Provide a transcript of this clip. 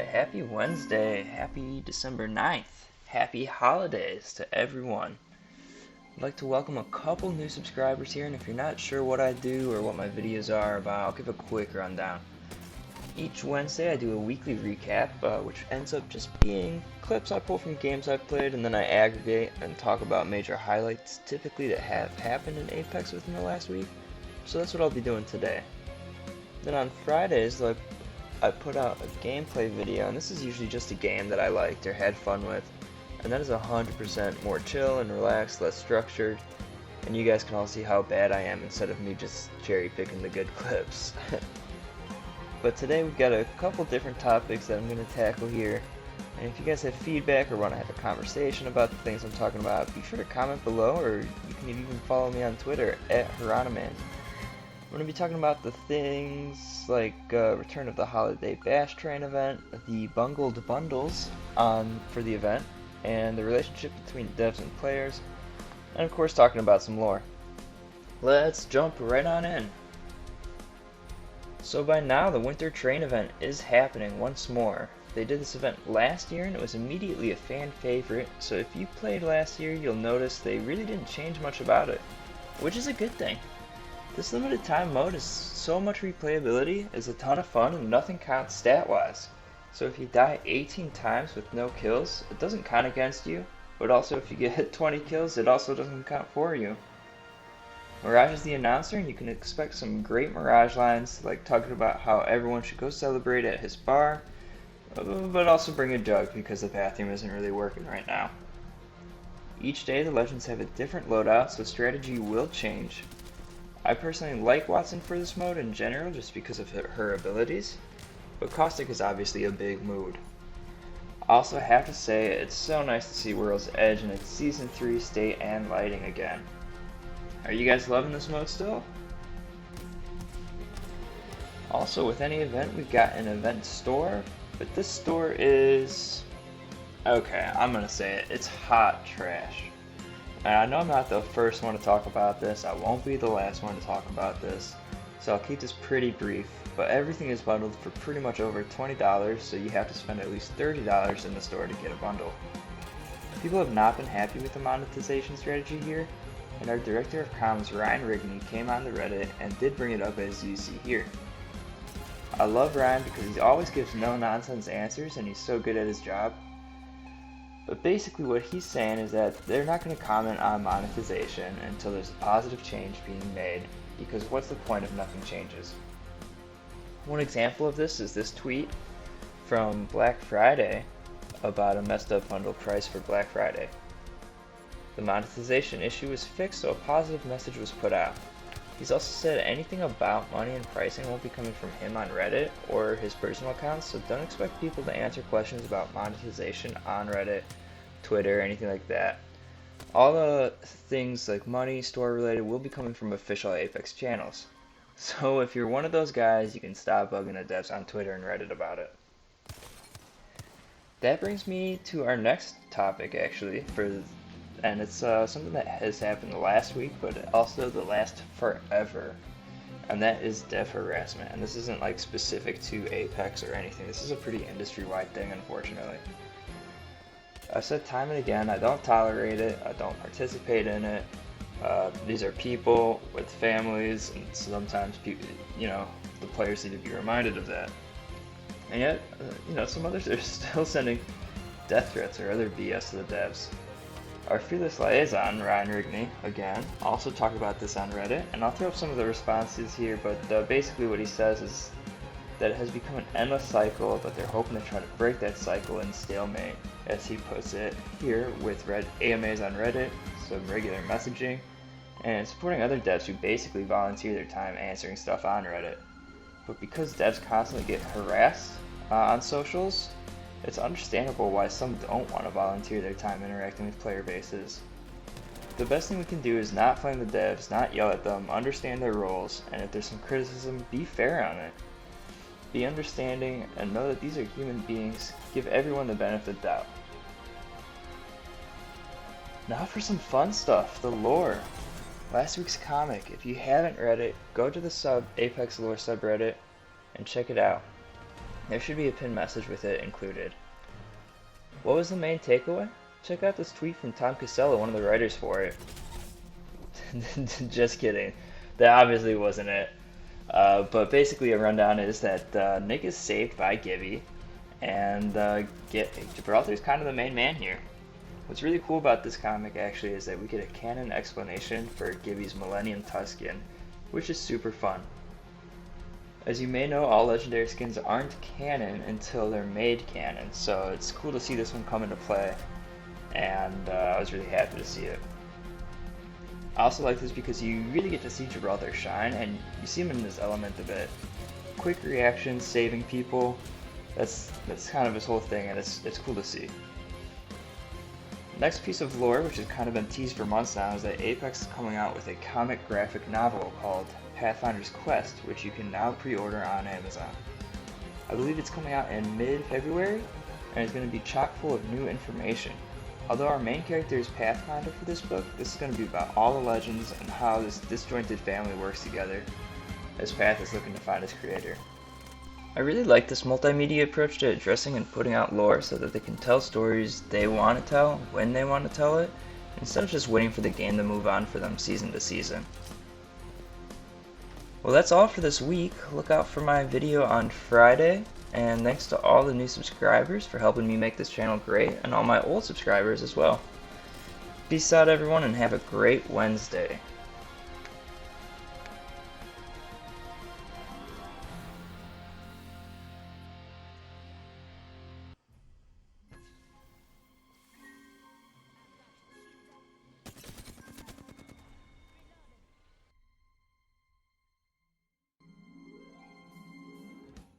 happy Wednesday, happy December 9th, happy holidays to everyone. I'd like to welcome a couple new subscribers here, and if you're not sure what I do or what my videos are about, I'll give a quick rundown. Each Wednesday I do a weekly recap, which ends up just being clips I pull from games I've played, and then I aggregate and talk about major highlights typically that have happened in Apex within the last week. So that's what I'll be doing today. Then on Fridays, I put out a gameplay video, and this is usually just a game that I liked or had fun with, and that is 100% more chill and relaxed, less structured, and you guys can all see how bad I am instead of me just cherry picking the good clips. But today we've got a couple different topics that I'm going to tackle here, and if you guys have feedback or want to have a conversation about the things I'm talking about, be sure to comment below, or you can even follow me on Twitter at Hieronyman. I'm going to be talking about the things like return of the HOLO-DAY Bash Train event, the bungled bundles for the event, and the relationship between devs and players, and of course talking about some lore. Let's jump right on in. So by now the Winter Train event is happening once more. They did this event last year and it was immediately a fan favorite, so if you played last year you'll notice they really didn't change much about it, which is a good thing. This limited time mode is so much replayability, is a ton of fun, and nothing counts stat wise. So if you die 18 times with no kills, it doesn't count against you, but also if you get hit 20 kills, it also doesn't count for you. Mirage is the announcer, and you can expect some great Mirage lines, like talking about how everyone should go celebrate at his bar, but also bring a jug because the bathroom isn't really working right now. Each day the legends have a different loadout, so strategy will change. I personally like Wattson for this mode in general just because of her abilities, but Caustic is obviously a big mood. I also have to say it's so nice to see World's Edge in its Season 3 state and lighting again. Are you guys loving this mode still? Also, with any event we've got an event store, but this store is... okay, I'm gonna say it, it's hot trash. And I know I'm not the first one to talk about this, I won't be the last one to talk about this, so I'll keep this pretty brief, but everything is bundled for pretty much over $20, so you have to spend at least $30 in the store to get a bundle. People have not been happy with the monetization strategy here, and our director of comms Ryan Rigney came on the Reddit and did bring it up as you see here. I love Ryan because he always gives no nonsense answers and he's so good at his job. But basically what he's saying is that they're not going to comment on monetization until there's a positive change being made, because what's the point if nothing changes? One example of this is this tweet from Black Friday about a messed up bundle price for Black Friday. The monetization issue was fixed, so a positive message was put out. He's also said anything about money and pricing won't be coming from him on Reddit or his personal accounts, so don't expect people to answer questions about monetization on Reddit, Twitter, anything like that. All the things like money, store related, will be coming from official Apex channels. So if you're one of those guys, you can stop bugging the devs on Twitter and Reddit about it. That brings me to our next topic actually, and it's something that has happened last week, but also the last forever, and that is dev harassment. And this isn't like specific to Apex or anything, this is a pretty industry-wide thing, unfortunately. I've said time and again, I don't tolerate it, I don't participate in it. These are people with families, and sometimes people, the players need to be reminded of that. And yet, some others are still sending death threats or other BS to the devs. Our fearless liaison, Ryan Rigney, again, also talked about this on Reddit, and I'll throw up some of the responses here, but basically what he says is that it has become an endless cycle, but they're hoping to try to break that cycle and stalemate, as he puts it here, with AMAs on Reddit, some regular messaging, and supporting other devs who basically volunteer their time answering stuff on Reddit. But because devs constantly get harassed on socials, it's understandable why some don't want to volunteer their time interacting with player bases. The best thing we can do is not flame the devs, not yell at them, understand their roles, and if there's some criticism, be fair on it. Be understanding and know that these are human beings, give everyone the benefit of the doubt. Now for some fun stuff, the lore. Last week's comic, if you haven't read it, go to the Apex Lore subreddit and check it out. There should be a pinned message with it included. What was the main takeaway? Check out this tweet from Tom Casella, one of the writers for it. Just kidding. That obviously wasn't it. But basically a rundown is that Nick is saved by Gibby, and Gibraltar is kind of the main man here. What's really cool about this comic actually is that we get a canon explanation for Gibby's Millennium Tuscan, which is super fun. As you may know, all legendary skins aren't canon until they're made canon, so it's cool to see this one come into play, and I was really happy to see it. I also like this because you really get to see Gibraltar shine, and you see him in this element a bit. Quick reactions, saving people, that's kind of his whole thing, and it's cool to see. Next piece of lore, which has kind of been teased for months now, is that Apex is coming out with a comic graphic novel called Pathfinder's Quest, which you can now pre-order on Amazon. I believe it's coming out in mid-February, and it's going to be chock full of new information. Although our main character is Pathfinder for this book, this is going to be about all the legends and how this disjointed family works together, as Path is looking to find his creator. I really like this multimedia approach to addressing and putting out lore so that they can tell stories they want to tell when they want to tell it, instead of just waiting for the game to move on for them season to season. Well, that's all for this week. Look out for my video on Friday, and thanks to all the new subscribers for helping me make this channel great, and all my old subscribers as well. Peace out everyone, and have a great Wednesday.